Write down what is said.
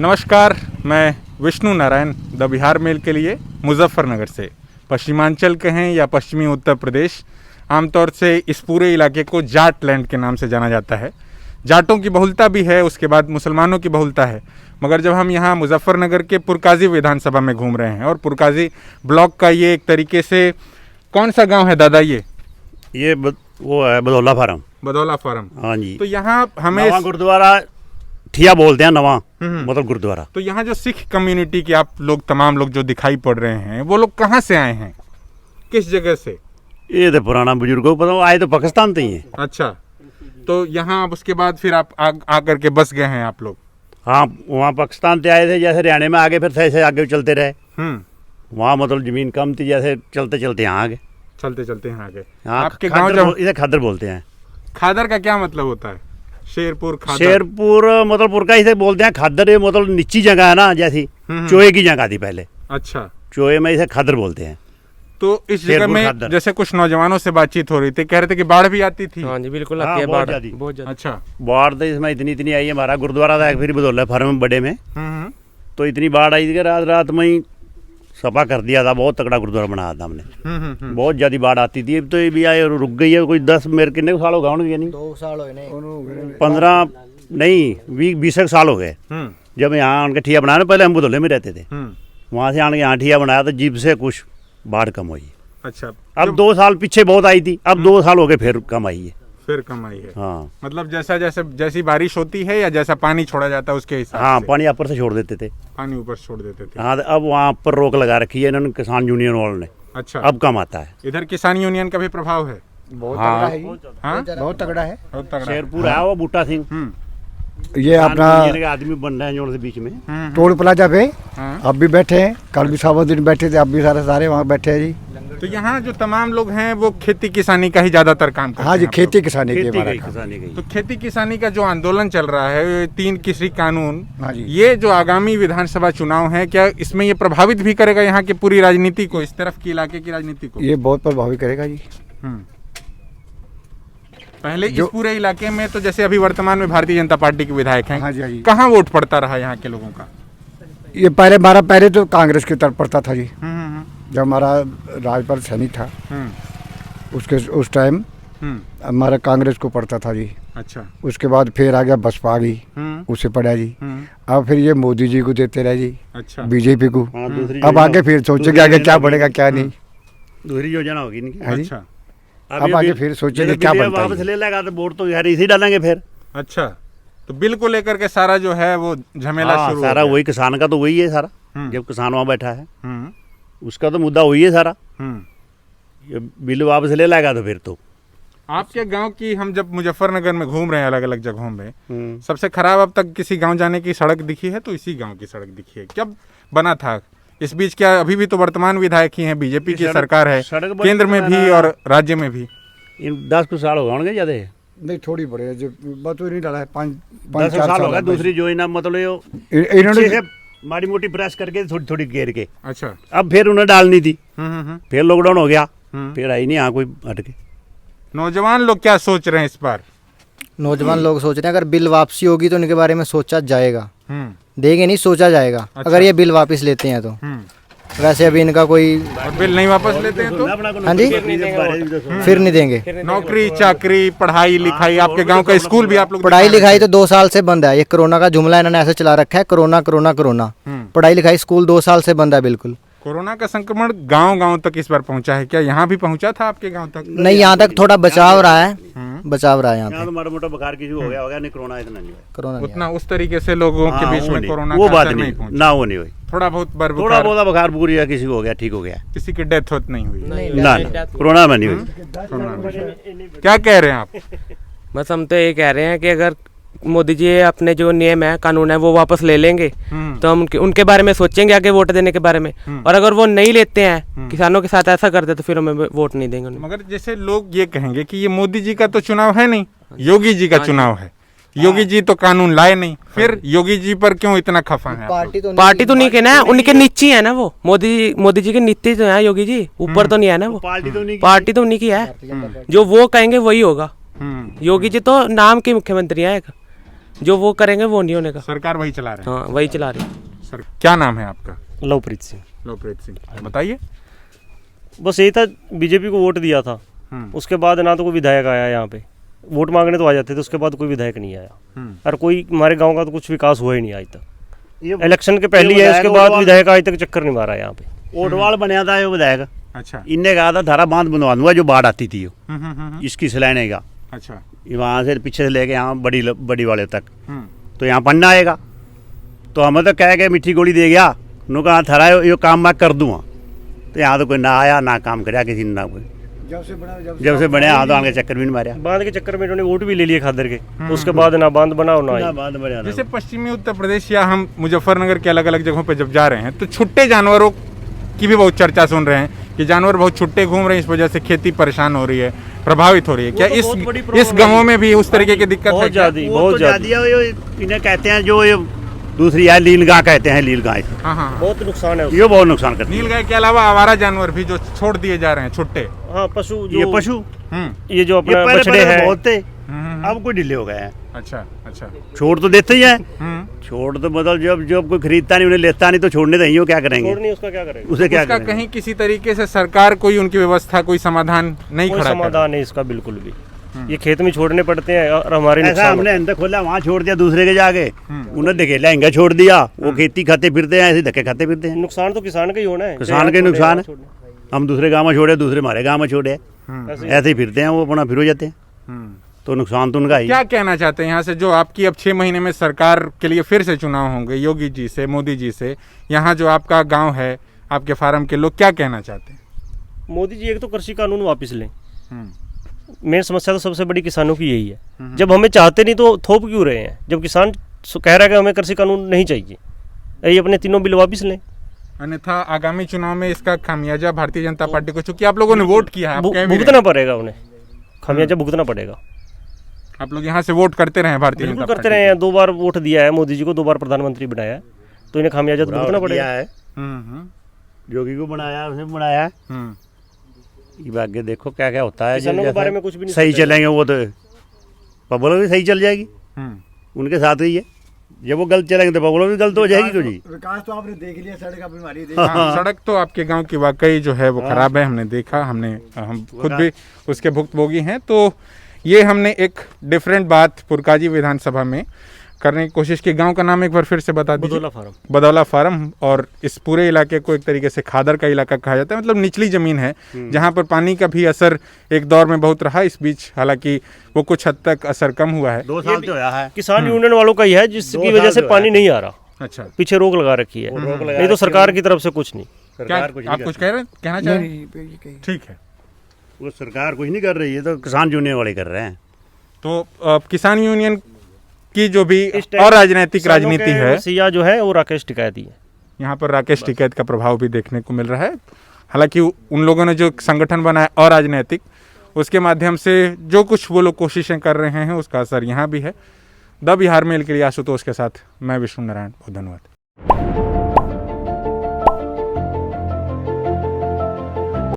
नमस्कार, मैं Vishnu Narayan the Bihar mail के लिए मुजफ्फरनगर से। पश्चिमांचल के हैं या पश्चिमी उत्तर प्रदेश, आमतौर से इस पूरे इलाके को जाट लैंड के नाम से जाना जाता है। जाटों की बहुलता भी है, उसके बाद मुसलमानों की बहुलता है। मगर जब हम यहाँ मुजफ्फरनगर के पुरकाजी विधानसभा में घूम रहे हैं और पुरकाजी ब्लॉक का ये एक तरीके से कौन सा गांव है दादा ये वो है बदौला फार्म। बदौला फार्म। हाँ जी। तो यहाँ हमें नवा गुरुद्वारा ठिया बोलते हैं, नवा मतलब गुरुद्वारा। तो यहाँ जो सिख कम्युनिटी के आप लोग तमाम लोग जो दिखाई पड़ रहे हैं, वो लोग कहाँ से आए हैं, किस जगह से? ये तो पुराना बुजुर्गों को पता, आए तो पाकिस्तान से ही है। अच्छा, तो यहाँ अब उसके बाद फिर आप आकर के बस गए हैं आप लोग? हाँ, वहाँ पाकिस्तान से आए थे, जैसे हरियाणा में आगे फिर ऐसे आगे चलते रहे। वहाँ मतलब जमीन कम थी, जैसे चलते चलते यहाँ आ गए। चलते चलते यहाँ आ गए। हाँ, आपके गाँव जब इसे खादर बोलते हैं। खादर का क्या मतलब होता है? शेरपुर खादर? शेरपुर मतलब पुरका इसे बोलते हैं। खादर ये मतलब नीची जगह है ना, जैसी चोए की जगह थी पहले। अच्छा, चोए में इसे खादर बोलते हैं। तो इस जगह में जैसे कुछ नौजवानों से बातचीत हो रही थी, कह रहे थे कि बाढ़ भी आती थी। हाँ जी, बिल्कुल आती है बाढ़, बहुत ज्यादा। अच्छा, बाढ़ तो इसमें इतनी आई है। हमारा गुरुद्वारा था फिर बदौला फार्म बड़े में, तो इतनी बाढ़ आई थी कि रात रात में ही सफा कर दिया था। बहुत तगड़ा गुरुद्वारा बनाया था हमने। बहुत ज्यादा बाढ़ आती थी। अब तो ये भी आए और रुक गई है। कोई 10 मेरे कितने साल हो गए होंगे? नहीं 2 साल हो गए, 15 नहीं 20 साल हो गए। जब यहाँ आन के ठिया बनाया, पहले हम बदौले में रहते थे, वहाँ से आन के यहाँ ठिया बनाया तो जीप से कुछ बाढ़ कम हुई। अच्छा, अब 2 साल पीछे बहुत आई थी, अब 2 साल हो गए फिर कम आई है। फिर कम आई है। हाँ, मतलब जैसी बारिश होती है या जैसा पानी छोड़ा जाता है उसके हिसाब हाँ, से? पानी ऊपर से छोड़ देते थे। पानी ऊपर छोड़ देते थे। हाँ, तो अब वहाँ पर रोक लगा रखी है इन्होंने, किसान यूनियन वालों ने। अच्छा, अब कम आता है। इधर किसान यूनियन का भी प्रभाव है? बहुत हाँ, तगड़ा है। हाँ? बहुत तगड़ा है। बहुत तगड़ा है। शेरपुर है वो बूटा सिंह, ये अपना के आदमी बन रहे हैं जोड़ से बीच में। टोल प्लाजा पे हाँ। अब भी बैठे हैं, कल भी सावन दिन बैठे थे, अब भी सारे वहाँ बैठे हैं जी। तो यहाँ जो तमाम लोग हैं वो खेती किसानी का ही ज्यादातर काम करते हैं? हाँ जी, आप खेती लोग? किसानी के खेती हमारा गई, काम। किसानी गई। तो खेती किसानी का जो आंदोलन चल रहा है, 3 कृषि कानून, हाँ जी। ये जो आगामी विधानसभा चुनाव है, क्या इसमें ये प्रभावित भी करेगा यहाँ की पूरी राजनीति को, इस तरफ की इलाके की राजनीति को? ये बहुत प्रभावित करेगा जी। पहले इस पूरे इलाके में तो जैसे अभी वर्तमान में भारतीय जनता पार्टी के विधायक हैं, हाँ जी, हाँ जी। कहाँ वोट पड़ता रहा यहाँ के लोगों का? ये पहले तो कांग्रेस की तरफ पड़ता था जी। जब हमारा राजपाल सैनी था उस टाइम हमारा कांग्रेस को पड़ता था जी। अच्छा, उसके बाद फिर आ गया बसपा आ गई, उसे पड़ा जी। अब फिर ये मोदी जी को देते रहे जी। अच्छा, बीजेपी को। हाँ, दूसरी अब आगे फिर सोचेंगे आगे क्या बढ़ेगा क्या नहीं। दूसरी योजना होगी इनकी। हाँ जी। अच्छा, अब आगे फिर सोचेंगे क्या बनता है। वापस ले लेगा तो वोट तो यार इसी डालेंगे फिर। अच्छा, तो बिल को लेकर के सारा जो है वो झमेला हाँ, शुरू हो सारा गया। वही किसान का तो वही है सारा। जब किसान वहाँ बैठा है उसका तो मुद्दा वही है सारा। ये बिल वापस ले लेगा तो फिर तो आपके गांव की, हम जब मुजफ्फरनगर में घूम रहे हैं अलग अलग जगहों में, सबसे खराब अब तक किसी गांव जाने की सड़क दिखी है तो इसी गांव की सड़क दिखी है। कब बना था इस बीच? क्या अभी भी तो वर्तमान विधायक ही हैं, बीजेपी की सरकार है केंद्र में भी और राज्य में भी? इन 10 कुछ साल हो गए होंगे ज्यादा। नहीं थोड़ी बड़े जो बात तो नहीं डाला है, 10 साल हो गए। दूसरी जो इना मतलब इन्होंने माड़ी मोटी प्रेस करके थोड़ी थोड़ी घेर के, अच्छा, अब फिर उन्हें डालनी थी। फिर लॉकडाउन हो गया, फिर आई नहीं यहाँ कोई हट के। नौजवान लोग क्या सोच रहे हैं इस बार? नौजवान लोग सोच रहे हैं अगर बिल वापसी होगी तो इनके बारे में सोचा जाएगा। देंगे नहीं, सोचा जाएगा। अगर ये बिल वापस लेते हैं तो। वैसे अभी इनका कोई और बिल नहीं वापस लेते हैं तो? हाँ जी, फिर नहीं देंगे। नौकरी चाकरी पढ़ाई लिखाई, आपके गांव का स्कूल भी आप लोग? पढ़ाई लिखाई तो 2 साल से बंद है। ये कोरोना का जुमला इन्होंने ऐसे चला रखा है, कोरोना कोरोना कोरोना। पढ़ाई लिखाई स्कूल 2 साल से बंद है बिल्कुल। कोरोना का संक्रमण गांव तक इस बार पहुंचा है क्या? यहाँ भी पहुंचा था आपके गांव तक? नहीं, यहाँ तक थोड़ा बचाव रहा है, बचाव रहा है यहाँ यहाँ पे। तो माड़ा मोटा बुखार किसी को हो गया नहीं, कोरोना इतना नहीं हुआ। कोरोना नहीं उतना उस तरीके से लोगों के बीच में कोरोना वो का बात असर नहीं पहुंचा। ना, वो नहीं हुई। थोड़ा बहुत थोड़ा बहुत बुखार पूरी या किसी को हो गया, ठीक हो गया। किसी की डेथ होत नहीं हुई? ना, कोरोना में नहीं हुई। क्या कह रहे हैं आप? बस हम तो ये कह रहे हैं कि अगर मोदी जी अपने जो नियम है, कानून है, वो वापस ले लेंगे तो हम उनके बारे में सोचेंगे आगे वोट देने के बारे में। और अगर वो नहीं लेते हैं, किसानों के साथ ऐसा करते तो फिर हमें वोट नहीं देंगे। मगर जैसे लोग ये कहेंगे कि ये मोदी जी का तो चुनाव है नहीं, योगी जी का चुनाव है। योगी जी तो कानून लाए नहीं, फिर योगी जी पर क्यों इतना खफा है? पार्टी तो नहीं कहना है, उनके नीचे है ना वो। मोदी जी के नीचे तो है योगी जी, ऊपर तो नहीं है ना वो। पार्टी तो उन्हीं की है, जो वो कहेंगे वही होगा। योगी जी तो नाम के मुख्यमंत्री हैं, जो वो करेंगे वो नहीं होने का। सरकार वही चला रहे हैं। हाँ वही चला रही है। सर क्या नाम है आपका? लवप्रीत सिंह। लोकप्रीत सिंह, बताइए। बस यही था, बीजेपी को वोट दिया था, उसके बाद ना तो कोई विधायक आया यहाँ पे। वोट मांगने तो आ जाते थे, उसके बाद कोई विधायक नहीं आया। और कोई हमारे गांव का तो कुछ विकास हुआ ही नहीं आज तक। इलेक्शन के पहले है, उसके बाद विधायक आज तक चक्कर नहीं मारा यहाँ पे। ओटवाल बनया था ये विधायक, अच्छा। इनने कहा था धारा बांध बनवा दूंगा जो बाढ़ आती थी इसकी सिलाने का, अच्छा। वहाँ से पीछे से लेके यहाँ बड़ी वाले तक, तो यहाँ पन्ना आएगा। तो हमें तो कह के मिट्टी गोली दे गया, नो कहा थारा ये काम मैं कर दूंगा। तो यहाँ तो कोई ना आया ना काम कराया किसी ने, ना कोई। जब से बने हाथ आगे चक्कर भी नहीं मारा। बांध के चक्कर में इन्होंने वोट भी ले लिए खादर के, उसके बाद ना बांध बनाओ ना ना बांध बना जैसे पश्चिमी उत्तर प्रदेश या हम मुजफ्फरनगर के अलग अलग जगहों पे जब जा रहे हैं तो छुट्टे जानवरों की भी बहुत चर्चा सुन रहे हैं कि जानवर बहुत छुट्टे घूम रहे हैं, इस वजह से खेती परेशान हो रही है, प्रभावित हो रही है। क्या तो बहुत बड़ी इस प्रॉब्लम गांवों में भी उस तरीके की दिक्कत है? बहुत क्या? ज्यादा, बहुत ज्यादा। इन्हें कहते हैं जो ये दूसरी है लील गाय कहते हैं, लील गाय हाँ हाँ। बहुत नुकसान है उससे। ये बहुत नुकसान करती है। नील गाय के अलावा आवारा जानवर भी जो छोड़ दिए जा रहे हैं छुट्टे। हाँ पशु, ये पशु, ये जो ये अपना पहले बछड़े पहले हैं, बहुत थे, अब कोई ढीले हो गए हैं। अच्छा अच्छा। छोड़ तो देते ही हैं, छोड़ तो मतलब जब जब कोई खरीदता नहीं, उन्हें लेता नहीं, तो छोड़ने देंगे, वो क्या करेंगे? छोड़ नहीं, उसका क्या करेंगे? उसे क्या उसका करेंगे? कहीं किसी तरीके से सरकार कोई उनकी व्यवस्था कोई समाधान नहीं कोई खड़ा कर समाधान नहीं इसका बिल्कुल भी। ये खेत में छोड़ने पड़ते हैं और हमारे ऐसा नुकसान हमने अंदर खोला, वहाँ छोड़ दिया दूसरे के जाके, उन्हें धकेला इंगा छोड़ दिया, वो खेती खाते फिरते हैं, ऐसे धक्के खाते फिरते हैं। नुकसान तो किसान का ही होना है। किसान के नुकसान है, हम दूसरे गाँव में छोड़े, दूसरे हमारे गाँव में छोड़े, ऐसे ही फिरते हैं, वो अपना फिर हो जाते हैं, तो नुकसान तो उनका ही। क्या कहना चाहते हैं यहाँ से जो आपकी अब 6 महीने में सरकार के लिए फिर से चुनाव होंगे योगी जी से, मोदी जी से, यहाँ जो आपका गांव है, आपके फार्म के लोग क्या कहना चाहते हैं? मोदी जी एक तो कृषि कानून वापस लें। मेन समस्या तो सबसे बड़ी किसानों की यही है। जब हमें चाहते नहीं तो थोप क्यों रहे हैं? जब किसान कह रहा है कि हमें कृषि कानून नहीं चाहिए, ये अपने तीनों बिल वापस लें। अन्यथा आगामी चुनाव में इसका खामियाजा भारतीय जनता पार्टी को, चूंकि आप लोगों ने वोट किया है, आप कह भी रहे हैं, भुगतना पड़ेगा उन्हें, खामियाजा भुगतना पड़ेगा। आप लोग यहाँ से वोट करते रहे हैं भारतीय बिल्कुल जनता करते रहे हैं, 2 बार वोट दिया है मोदी जी को, 2 बार प्रधानमंत्री बनाया है, तो इन्हें खामियाजा तो भुगतना पड़ेगा। है योगी को बनाया, उसने बनाया, ये आगे देखो क्या क्या होता है। किसानों के बारे में कुछ भी नहीं सही सोचा चलेंगे वो तो पब्लिक भी सही चल जाएगी, उनके साथ ही है। जब वो गलत चलेंगे तो पब्लिक भी गलत हो जाएगी। क्यों जी? विकास तो आपने देख लिया, सड़क आपने हमारी हाँ, सड़क तो आपके गांव की वाकई जो है वो खराब है, हमने देखा, हम खुद भी उसके भुक्तभोगी हैं। तो ये हमने एक डिफरेंट बात पुरकाजी विधानसभा में करने की कोशिश की। गांव का नाम एक बार फिर से बता दीजिए। बदौला फार्म। बदौला फार्म। और इस पूरे इलाके को एक तरीके से खादर का इलाका कहा जाता है, मतलब निचली जमीन है जहां पर पानी का भी असर एक दौर में बहुत रहा। इस बीच हालांकि वो कुछ हद तक असर कम हुआ है। 2 साल तो होया है। किसान यूनियन वालों का ही है, जिसकी वजह से पानी नहीं आ रहा। अच्छा, पीछे रोक लगा रखी है, नहीं तो सरकार की तरफ से कुछ नहीं। क्या सरकार कुछ आप नहीं कुछ कर कहना चाह रहे हैं? ठीक है। वो सरकार कुछ नहीं कर रही है, तो किसान यूनियन वाले कर रहे हैं। तो किसान यूनियन की जो भी इस टाइम और राजनीतिक किसानों राजनीति के है, वसीया जो है वो राकेश टिकैती है। यहाँ पर राकेश टिकैत का प्रभाव भी देखने को मिल रहा है। हालांकि उन लोगों ने जो संगठन बनाया और राजनीतिक, उसके माध्यम से जो कुछ वो लोग कोशिशें कर रहे हैं, उसका असर यहाँ भी है। द बिहार मेल के लिए आशुतोष के साथ मैं विष्णु नारायण, बहुत धन्यवाद।